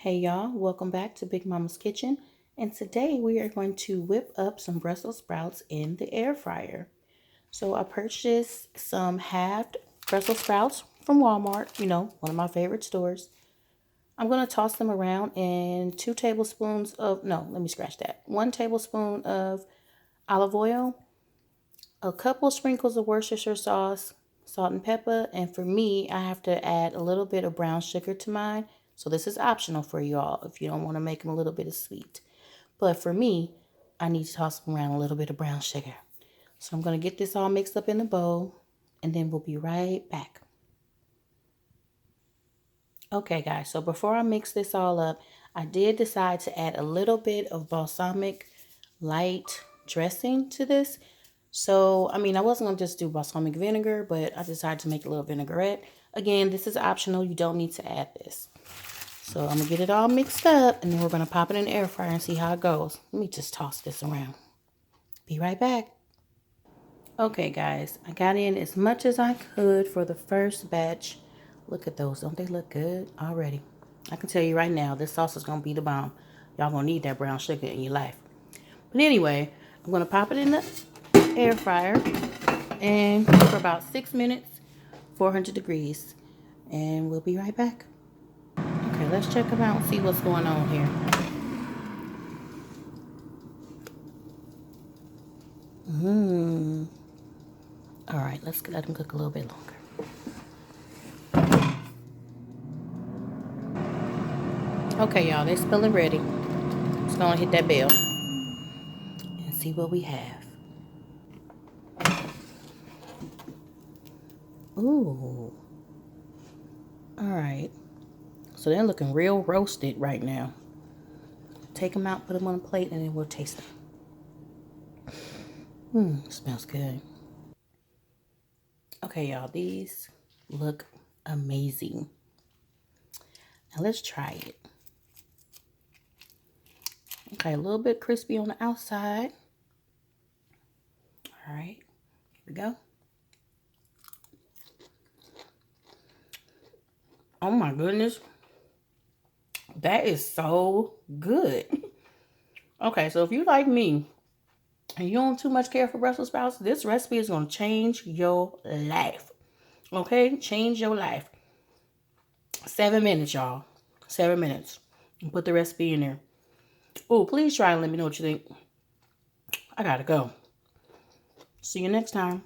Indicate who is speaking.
Speaker 1: Hey y'all, welcome back to Big Mama's Kitchen. And today we are going to whip up some Brussels sprouts in the air fryer. So I purchased some halved Brussels sprouts from Walmart, one of my favorite stores. I'm going to toss them around in 2 tablespoons of, no, let me scratch that. 1 tablespoon of olive oil, a couple sprinkles of Worcestershire sauce, salt and pepper, and for me, I have to add a little bit of brown sugar to mine. So this is optional for you all if you don't want to make them a little bit of sweet. But for me, I need to toss them around a little bit of brown sugar. So I'm going to get this all mixed up in a bowl, and then we'll be right back. Okay, guys, so before I mix this all up, I did decide to add a little bit of balsamic light dressing to this. So, I wasn't going to just do balsamic vinegar, but I decided to make a little vinaigrette. Again, this is optional. You don't need to add this. So, I'm going to get it all mixed up, and then we're going to pop it in the air fryer and see how it goes. Let me just toss this around. Be right back. Okay, guys, I got in as much as I could for the first batch. Look at those. Don't they look good already? I can tell you right now, this sauce is going to be the bomb. Y'all going to need that brown sugar in your life. But anyway, I'm going to pop it in the air fryer and for about 6 minutes, 400 degrees. And we'll be right back. Okay, let's check them out and see what's going on here. All right, let's let them cook a little bit longer. Okay, y'all, they're spilling ready. Let's go and hit that bell and see what we have. Ooh. All right. So they're looking real roasted right now. Take them out, put them on a plate, and then we'll taste them. Smells good. Okay, y'all, these look amazing. Now let's try it. Okay, a little bit crispy on the outside. All right, here we go. Oh my goodness. That is so good. Okay, so if you like me and you don't too much care for Brussels sprouts, this recipe is going to change your life. Okay, change your life. 7 minutes, y'all. 7 minutes. And put the recipe in there. Oh, please try and let me know what you think. I gotta go. See you next time.